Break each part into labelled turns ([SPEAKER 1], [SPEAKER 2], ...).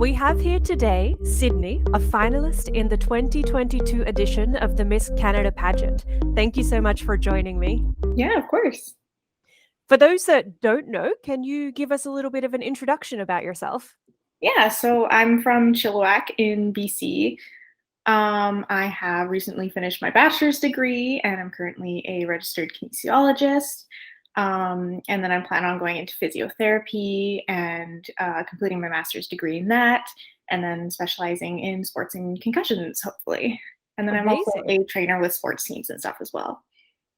[SPEAKER 1] We have here today Sydney, a finalist in the 2022 edition of the Miss Canada Pageant. Thank you so much for joining me.
[SPEAKER 2] Yeah, of course.
[SPEAKER 1] For those that don't know, can you give us a little bit of an introduction about yourself?
[SPEAKER 2] Yeah, so I'm from Chilliwack in BC. I have recently finished my bachelor's degree and I'm currently a registered kinesiologist. And then I'm planning on going into physiotherapy and completing my master's degree in that, and then specializing in sports and concussions, hopefully. And then I'm also
[SPEAKER 1] Amazing.
[SPEAKER 2] a trainer with sports teams and stuff as well.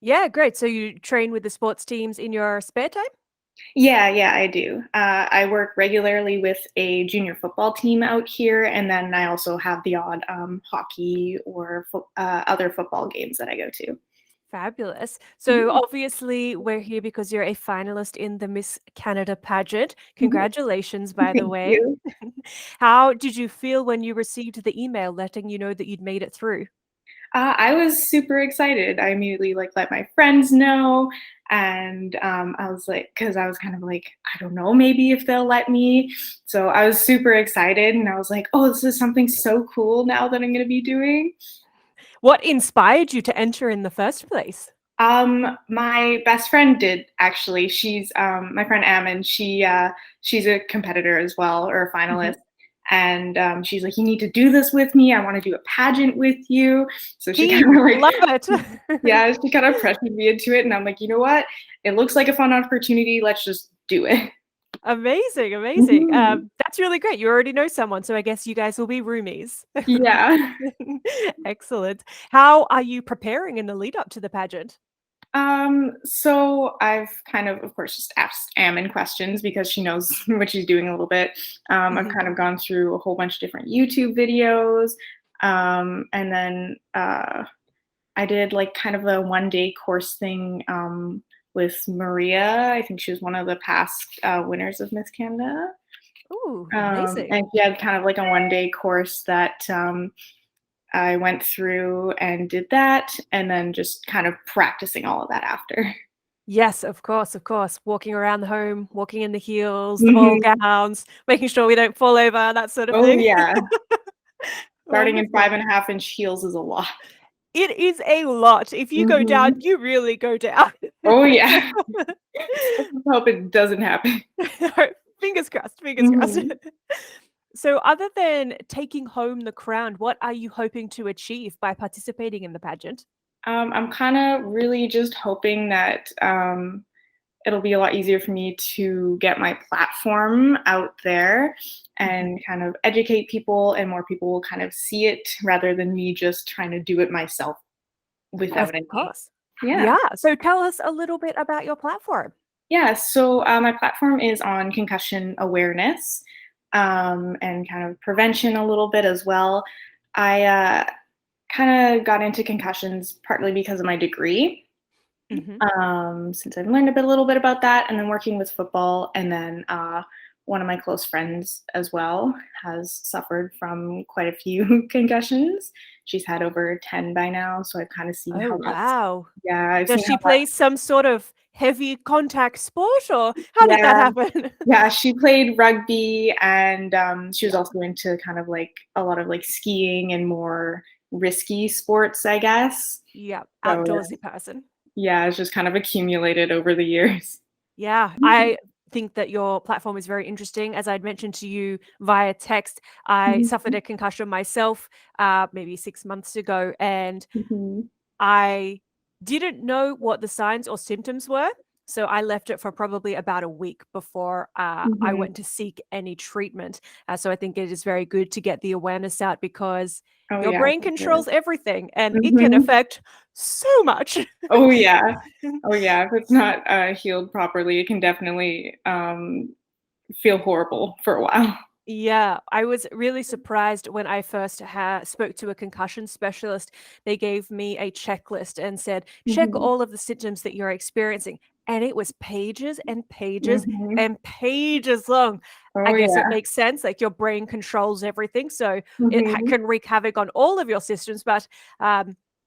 [SPEAKER 1] Yeah, great. So you train with the sports teams in your spare time?
[SPEAKER 2] Yeah, I do. I work regularly with a junior football team out here, and then I also have the odd hockey or other football games that I go to.
[SPEAKER 1] Fabulous. So
[SPEAKER 2] Mhm,
[SPEAKER 1] obviously we're here because you're a finalist in the Miss Canada pageant.
[SPEAKER 2] mhm.
[SPEAKER 1] Congratulations, by the
[SPEAKER 2] Thank
[SPEAKER 1] way.
[SPEAKER 2] you.
[SPEAKER 1] How did you feel when you received the email letting you know that you'd made it through?
[SPEAKER 2] I was super excited. I immediately let my friends know, and I was like, because I was kind of like, I don't know, maybe if they'll let me. So I was super excited, and I was like, oh, this is something so cool now that I'm going to be doing.
[SPEAKER 1] What inspired you to enter in the first place?
[SPEAKER 2] My best friend did actually. She's my friend Am, and she's a competitor as well, or a
[SPEAKER 1] Mhm.
[SPEAKER 2] finalist. And she's like, you need to do this with me. I want to do a pageant with you. So she kind
[SPEAKER 1] Team,
[SPEAKER 2] of like,
[SPEAKER 1] love it.
[SPEAKER 2] yeah, she kind of pressured me into it, and I'm like, you know what? It looks like a fun opportunity. Let's just do it.
[SPEAKER 1] Amazing, amazing.
[SPEAKER 2] Mhm.
[SPEAKER 1] That's really great. You already know someone, so I guess you guys will be roomies.
[SPEAKER 2] Yeah.
[SPEAKER 1] Excellent. How are you preparing in the lead up to the pageant?
[SPEAKER 2] So I've kind of course, just asked Ammon questions because she knows what she's doing a little bit. I've
[SPEAKER 1] Mhm.
[SPEAKER 2] kind of gone through a whole bunch of different YouTube videos. And then I did like kind of a 1 day course thing with Maria. I think she was one of the past winners of Miss Canada.
[SPEAKER 1] Ooh, amazing.
[SPEAKER 2] And she had kind of like a 1 day course that I went through and did that, and then just kind of practicing all of that after.
[SPEAKER 1] Yes, of course, of course. Walking around the home, walking in the heels, the ball
[SPEAKER 2] Mhm.
[SPEAKER 1] gowns, making sure we don't fall over, that sort of
[SPEAKER 2] Oh,
[SPEAKER 1] thing.
[SPEAKER 2] yeah. Starting in
[SPEAKER 1] Wonderful.
[SPEAKER 2] 5.5-inch heels is a lot.
[SPEAKER 1] It is a lot. If you go down,
[SPEAKER 2] Mhm.
[SPEAKER 1] you really go down.
[SPEAKER 2] Oh, yeah. Let's hope it doesn't happen.
[SPEAKER 1] Fingers crossed, fingers crossed.
[SPEAKER 2] Mhm.
[SPEAKER 1] So other than taking home the crown, what are you hoping to achieve by participating in the pageant?
[SPEAKER 2] I'm kinda really just hoping that, it'll be a lot easier for me to get my platform out there
[SPEAKER 1] Mhm.
[SPEAKER 2] and kind of educate people, and more people will kind of see it rather than me just trying to do it myself
[SPEAKER 1] Of
[SPEAKER 2] without any.
[SPEAKER 1] course.
[SPEAKER 2] Yeah.
[SPEAKER 1] Yeah, so tell us a little bit about your platform.
[SPEAKER 2] Yeah, so my platform is on concussion awareness, and kind of prevention a little bit as well. I kind of got into concussions partly because of my degree,
[SPEAKER 1] Mhm.
[SPEAKER 2] since I've learned a little bit about that, and then working with football, and then one of my close friends as well has suffered from quite a few concussions. She's had over 10 by now, so I've kind of seen
[SPEAKER 1] Oh,
[SPEAKER 2] how that's,
[SPEAKER 1] wow.
[SPEAKER 2] yeah, I've
[SPEAKER 1] Does
[SPEAKER 2] seen
[SPEAKER 1] she
[SPEAKER 2] how that,
[SPEAKER 1] play some sort of heavy contact sport, or how did that
[SPEAKER 2] yeah.
[SPEAKER 1] happen?
[SPEAKER 2] Yeah, she played rugby, and she was also into kind of like a lot of like skiing and more risky sports, I guess.
[SPEAKER 1] Yeah,
[SPEAKER 2] So
[SPEAKER 1] outdoorsy person.
[SPEAKER 2] yeah, it's just kind of accumulated over the years.
[SPEAKER 1] Yeah, I think that your platform is very interesting. As I'd mentioned to you via text, I suffered
[SPEAKER 2] Mhm,
[SPEAKER 1] a concussion myself, maybe 6 months ago, and
[SPEAKER 2] mhm,
[SPEAKER 1] I didn't know what the signs or symptoms were, so I left it for probably about a week before, I
[SPEAKER 2] mhm.
[SPEAKER 1] went to seek any treatment. So I think it is very good to get the awareness out because
[SPEAKER 2] Oh
[SPEAKER 1] your
[SPEAKER 2] yeah,
[SPEAKER 1] brain
[SPEAKER 2] for sure.
[SPEAKER 1] controls everything, and it can
[SPEAKER 2] Mhm.
[SPEAKER 1] affect so much.
[SPEAKER 2] Oh yeah. Oh yeah, if it's not healed properly, it can definitely feel horrible for a while.
[SPEAKER 1] Yeah, I was really surprised when I first spoke to a concussion specialist. They gave me a checklist and said, check
[SPEAKER 2] Mhm,
[SPEAKER 1] all of the symptoms that you're experiencing. And it was pages and pages
[SPEAKER 2] mhm.
[SPEAKER 1] and pages long. I
[SPEAKER 2] Oh
[SPEAKER 1] guess it
[SPEAKER 2] yeah.
[SPEAKER 1] makes sense. Like your brain controls everything. So it
[SPEAKER 2] Mhm,
[SPEAKER 1] can wreak havoc on all of your systems. But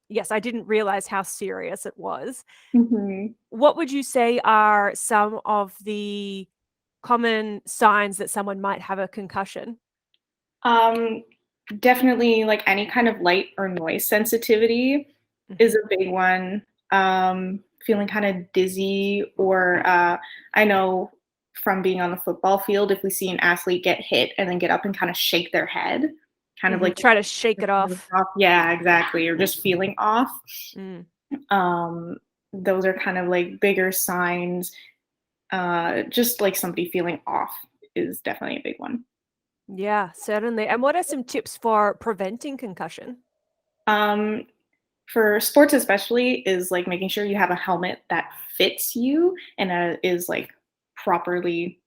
[SPEAKER 1] yes, I didn't realize how serious it was.
[SPEAKER 2] mhm.
[SPEAKER 1] What would you say are some of the common signs that someone might have a concussion?
[SPEAKER 2] Um, Definitely like any kind of light or noise sensitivity is
[SPEAKER 1] Mhm.
[SPEAKER 2] a big one. Feeling kind of dizzy, or I know from being on the football field, if we see an athlete get hit and then get up and kind of shake their head, kind of
[SPEAKER 1] Mhm.
[SPEAKER 2] like
[SPEAKER 1] Try to shake it off.
[SPEAKER 2] off. Yeah, exactly. Or just feeling off.
[SPEAKER 1] Mm.
[SPEAKER 2] Um, those are kind of like bigger signs. Just like somebody feeling off is definitely a big one.
[SPEAKER 1] Yeah, certainly. And what are some tips for preventing concussion?
[SPEAKER 2] Um, for sports especially, is like making sure you have a helmet that fits you and is like properly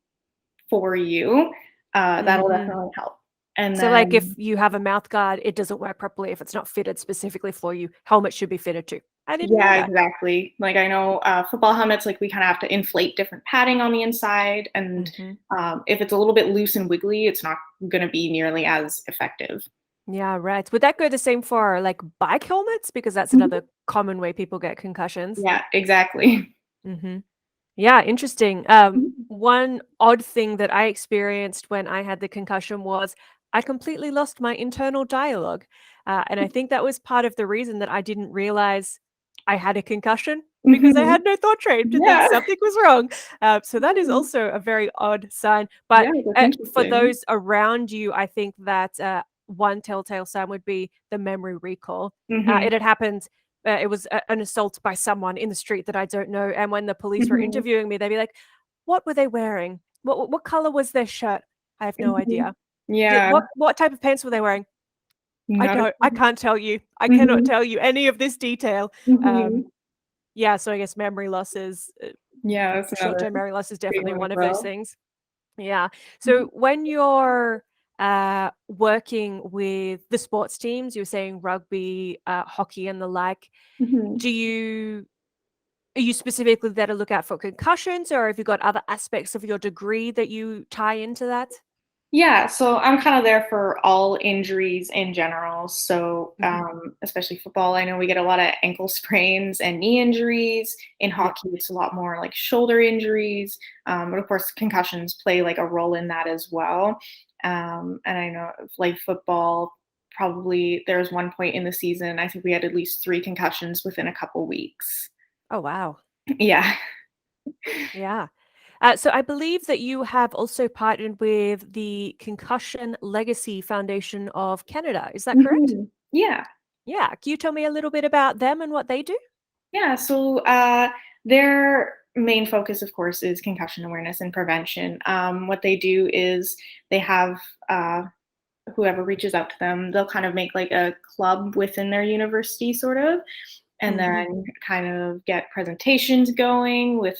[SPEAKER 2] for you. That'll
[SPEAKER 1] Mhm.
[SPEAKER 2] definitely help. And
[SPEAKER 1] So, like, if
[SPEAKER 2] then
[SPEAKER 1] you have a mouth guard, it doesn't work properly if it's not fitted specifically for you. Helmet should be fitted too. I didn't know
[SPEAKER 2] yeah,
[SPEAKER 1] that.
[SPEAKER 2] exactly. Like I know football helmets, like we kind of have to inflate different padding on the inside, and
[SPEAKER 1] Mhm.
[SPEAKER 2] if it's a little bit loose and wiggly, it's not going to be nearly as effective.
[SPEAKER 1] Yeah, right. Would that go the same for, like, bike helmets? Because that's
[SPEAKER 2] Mhm.
[SPEAKER 1] another common way people get concussions.
[SPEAKER 2] Yeah, exactly.
[SPEAKER 1] Mhm. Yeah, interesting.
[SPEAKER 2] Mhm.
[SPEAKER 1] One odd thing that I experienced when I had the concussion was I completely lost my internal dialogue. And I think that was part of the reason that I didn't realize I had a concussion because I
[SPEAKER 2] Mhm.
[SPEAKER 1] had no thought train to think
[SPEAKER 2] Yeah.
[SPEAKER 1] something was wrong. So that is
[SPEAKER 2] Mhm.
[SPEAKER 1] also a very odd sign. But
[SPEAKER 2] Yeah, that's
[SPEAKER 1] for
[SPEAKER 2] interesting.
[SPEAKER 1] those around you, I think that one telltale sign would be the memory recall.
[SPEAKER 2] Mhm.
[SPEAKER 1] It had happened it was an assault by someone in the street that I don't know, and when the police were
[SPEAKER 2] Mhm.
[SPEAKER 1] interviewing me, they'd be like, "What were they wearing? What color was their shirt?" I have no
[SPEAKER 2] Mhm.
[SPEAKER 1] idea. "Did
[SPEAKER 2] Yeah,
[SPEAKER 1] what type of pants were they wearing?"
[SPEAKER 2] not a
[SPEAKER 1] I can't tell you. I cannot
[SPEAKER 2] Mhm.
[SPEAKER 1] tell you any of this detail.
[SPEAKER 2] Mhm.
[SPEAKER 1] Um, yeah, so I guess memory loss is
[SPEAKER 2] Yeah, that's another
[SPEAKER 1] short-term memory loss is
[SPEAKER 2] big
[SPEAKER 1] definitely
[SPEAKER 2] one as
[SPEAKER 1] one of those
[SPEAKER 2] well.
[SPEAKER 1] things. Yeah.
[SPEAKER 2] Mhm.
[SPEAKER 1] So when you're working with the sports teams, you were saying rugby, hockey, and the like,
[SPEAKER 2] Mhm.
[SPEAKER 1] do you are you specifically there to look out for concussions, or have you got other aspects of your degree that you tie into that?
[SPEAKER 2] Yeah, so I'm kind of there for all injuries in general. So,
[SPEAKER 1] Mhm.
[SPEAKER 2] especially football, I know we get a lot of ankle sprains and knee injuries. In
[SPEAKER 1] Yeah.
[SPEAKER 2] hockey, it's a lot more like shoulder injuries. But of course, concussions play like a role in that as well. And I know, like football, probably there was one point in the season, I think we had at least 3 concussions within a couple weeks.
[SPEAKER 1] Oh, wow.
[SPEAKER 2] Yeah.
[SPEAKER 1] Yeah. So I believe that you have also partnered with the Concussion Legacy Foundation of Canada. Is that correct?
[SPEAKER 2] Mhm. Yeah.
[SPEAKER 1] Yeah. Can you tell me a little bit about them and what they do?
[SPEAKER 2] Yeah, so their main focus, of course, is concussion awareness and prevention. What they do is they have whoever reaches out to them, they'll kind of make like a club within their university, sort of, and
[SPEAKER 1] Mhm.
[SPEAKER 2] then kind of get presentations going with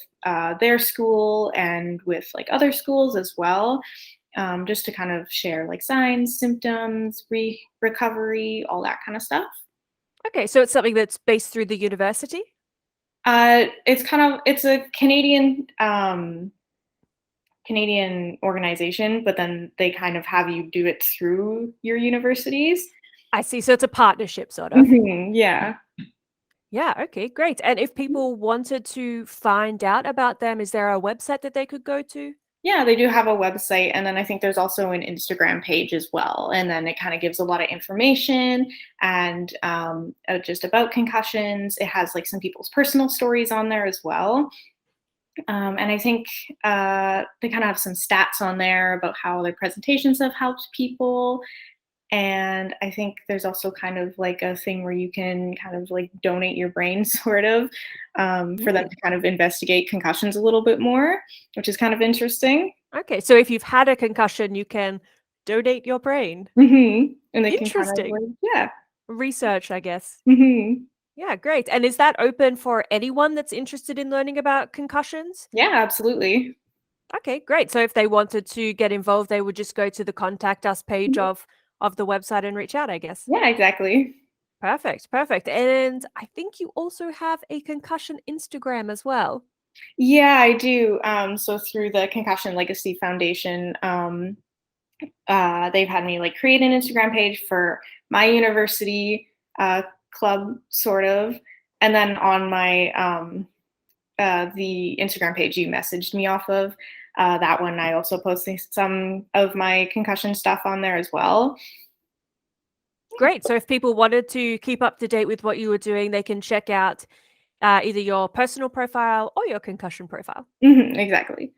[SPEAKER 2] their school and with like other schools as well, just to kind of share like signs, symptoms, recovery, all that kind of stuff.
[SPEAKER 1] Okay, so it's something that's based through the university?
[SPEAKER 2] It's a Canadian organization, but then they kind of have you do it through your universities.
[SPEAKER 1] I see. So it's a partnership, sort of.
[SPEAKER 2] Mhm, yeah.
[SPEAKER 1] Yeah, okay, great. And if people wanted to find out about them, is there a website that they could go to?
[SPEAKER 2] Yeah, they do have a website, and then I think there's also an Instagram page as well, and then it kinda gives a lot of information and, just about concussions. It has, like, some people's personal stories on there as well, and I think, they kinda have some stats on there about how their presentations have helped people. And I think there's also kind of like a thing where you can kind of like donate your brain, sort of, for them
[SPEAKER 1] Mm,
[SPEAKER 2] to kind of investigate concussions a little bit more, which is kind of interesting.
[SPEAKER 1] okay, so if you've had a concussion, you can donate your brain.
[SPEAKER 2] And they can kind of
[SPEAKER 1] Interesting.
[SPEAKER 2] like, yeah.
[SPEAKER 1] Research, I guess.
[SPEAKER 2] hmm
[SPEAKER 1] Yeah, great. And is that open for anyone that's interested in learning about concussions?
[SPEAKER 2] Yeah, absolutely.
[SPEAKER 1] Okay, great. So if they wanted to get involved, they would just go to the contact us page
[SPEAKER 2] Mhm.
[SPEAKER 1] of the website and reach out, I guess.
[SPEAKER 2] Yeah, exactly.
[SPEAKER 1] Perfect, perfect. And I think you also have a concussion Instagram as well.
[SPEAKER 2] Yeah, I do. So through the Concussion Legacy Foundation, they've had me like create an Instagram page for my university club, sort of, and then on my the Instagram page you messaged me off of. that one, I also posted some of my concussion stuff on there as well.
[SPEAKER 1] Great. So if people wanted to keep up to date with what you were doing, they can check out either your personal profile or your concussion profile.
[SPEAKER 2] Exactly.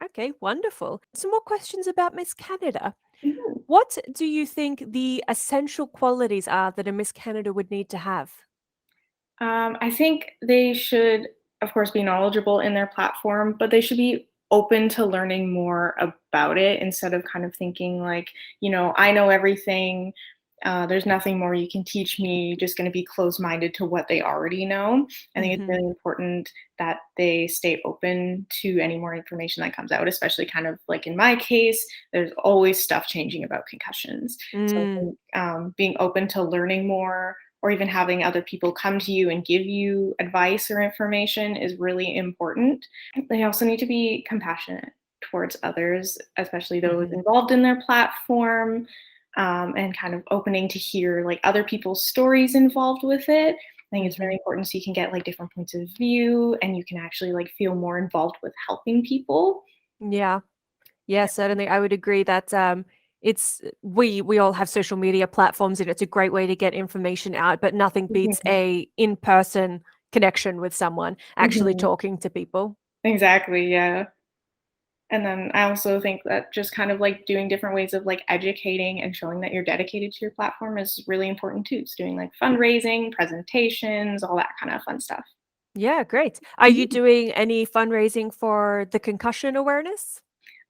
[SPEAKER 1] Okay, wonderful. Some more questions about Miss Canada.
[SPEAKER 2] Mhm.
[SPEAKER 1] What do you think the essential qualities are that a Miss Canada would need to have?
[SPEAKER 2] I think they should, of course, be knowledgeable in their platform, but they should be open to learning more about it instead of kind of thinking like, I know everything. There's nothing more you can teach me. Just going to be closed minded to what they already know. I think it's
[SPEAKER 1] Hmm.
[SPEAKER 2] really important that they stay open to any more information that comes out, especially kind of like in my case, there's always stuff changing about concussions. So I
[SPEAKER 1] Mm,
[SPEAKER 2] think being open to learning more or even having other people come to you and give you advice or information is really important. They also need to be compassionate towards others, especially those
[SPEAKER 1] mhm,
[SPEAKER 2] involved in their platform, and kind of opening to hear like other people's stories involved with it. I think it's very
[SPEAKER 1] mhm.
[SPEAKER 2] important so you can get like different points of view and you can actually like feel more involved with helping people.
[SPEAKER 1] Yeah. Yeah, certainly. I would agree that it's we all have social media platforms and it's a great way to get information out, but nothing beats
[SPEAKER 2] Mhm,
[SPEAKER 1] a in-person connection with someone, actually
[SPEAKER 2] mhm.
[SPEAKER 1] talking to people.
[SPEAKER 2] Exactly, yeah. And then I also think that just kind of like doing different ways of like educating and showing that you're dedicated to your platform is really important too. So doing like fundraising, presentations, all that kind of fun stuff.
[SPEAKER 1] Yeah, great. Are you
[SPEAKER 2] Mhm.
[SPEAKER 1] doing any fundraising for the concussion awareness?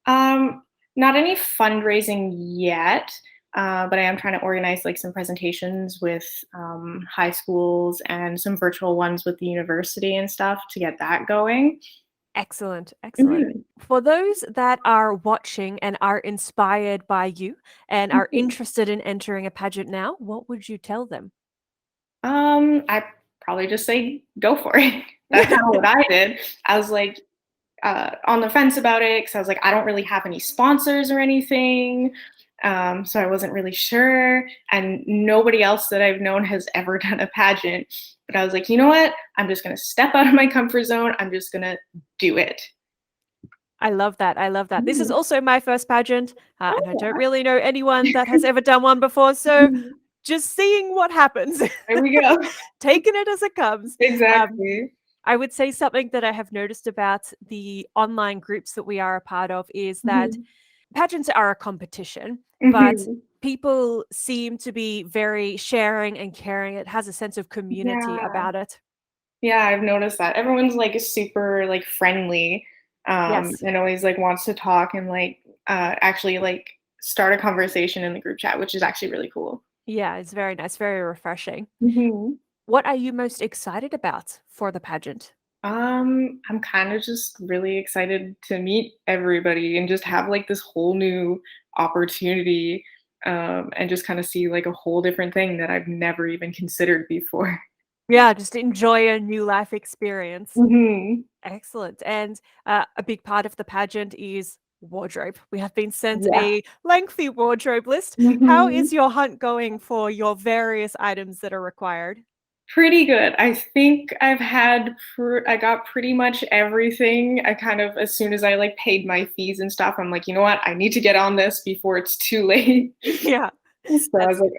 [SPEAKER 2] Um, Not any fundraising yet, but I am trying to organize like some presentations with high schools and some virtual ones with the university and stuff to get that going.
[SPEAKER 1] Excellent, excellent.
[SPEAKER 2] Mhm,
[SPEAKER 1] For those that are watching and are inspired by you and are
[SPEAKER 2] mhm.
[SPEAKER 1] interested in entering a pageant now, what would you tell them?
[SPEAKER 2] I probably just say go for it. That's kind of what I did. I was like, on the fence about it because I was like, I don't really have any sponsors or anything. So I wasn't really sure. And nobody else that I've known has ever done a pageant. But I was like, you know what? I'm just going to step out of my comfort zone. I'm just going to do it.
[SPEAKER 1] I love that. I love that. This is
[SPEAKER 2] Mhm.
[SPEAKER 1] also my first pageant, and I
[SPEAKER 2] Oh,
[SPEAKER 1] don't really know anyone that has ever done one before. So
[SPEAKER 2] mhm.
[SPEAKER 1] just seeing what happens,
[SPEAKER 2] There we go.
[SPEAKER 1] taking it as it comes. Um,
[SPEAKER 2] Exactly.
[SPEAKER 1] I would say something that I have noticed about the online groups that we are a part of is that
[SPEAKER 2] Mhm.
[SPEAKER 1] pageants are a competition, but
[SPEAKER 2] Mhm.
[SPEAKER 1] people seem to be very sharing and caring. It has a sense of community
[SPEAKER 2] Yeah.
[SPEAKER 1] about it.
[SPEAKER 2] Yeah, I've noticed that. Everyone's like super like friendly,
[SPEAKER 1] Yes.
[SPEAKER 2] and always like wants to talk and like actually like start a conversation in the group chat, which is actually really cool.
[SPEAKER 1] Yeah, it's very nice, very refreshing.
[SPEAKER 2] Mhm.
[SPEAKER 1] What are you most excited about for the pageant?
[SPEAKER 2] I'm kind of just really excited to meet everybody and just have like this whole new opportunity, and just kind of see like a whole different thing that I've never even considered before.
[SPEAKER 1] Yeah, just enjoy a new life experience.
[SPEAKER 2] Mhm.
[SPEAKER 1] Excellent. And a big part of the pageant is wardrobe. We have been sent
[SPEAKER 2] Yeah.
[SPEAKER 1] a lengthy wardrobe list. How
[SPEAKER 2] Mhm.
[SPEAKER 1] is your hunt going for your various items that are required?
[SPEAKER 2] Pretty good. I think I got pretty much everything. I kind of as soon as I, like, paid my fees and stuff, I'm like, "You know what? I need to get on this before it's too late."
[SPEAKER 1] Yeah,
[SPEAKER 2] So I was
[SPEAKER 1] that's
[SPEAKER 2] like,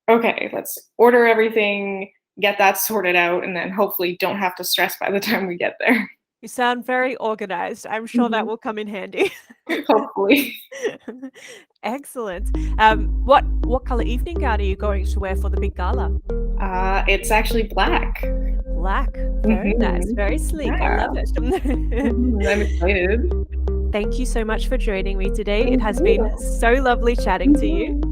[SPEAKER 2] "Okay, let's order everything, get that sorted out, and then hopefully don't have to stress by the time we get there."
[SPEAKER 1] you sound very organized. I'm sure that
[SPEAKER 2] Mhm.
[SPEAKER 1] will come in handy.
[SPEAKER 2] Hopefully.
[SPEAKER 1] Excellent. What color evening gown are you going to wear for the big gala?
[SPEAKER 2] It's actually black.
[SPEAKER 1] Black. Very nice.
[SPEAKER 2] Mhm.
[SPEAKER 1] Very sleek. I
[SPEAKER 2] Yeah.
[SPEAKER 1] love it.
[SPEAKER 2] I'm excited.
[SPEAKER 1] Thank you so much for joining me today. It
[SPEAKER 2] Thank
[SPEAKER 1] has been
[SPEAKER 2] you.
[SPEAKER 1] so lovely chatting to you.
[SPEAKER 2] Mhm.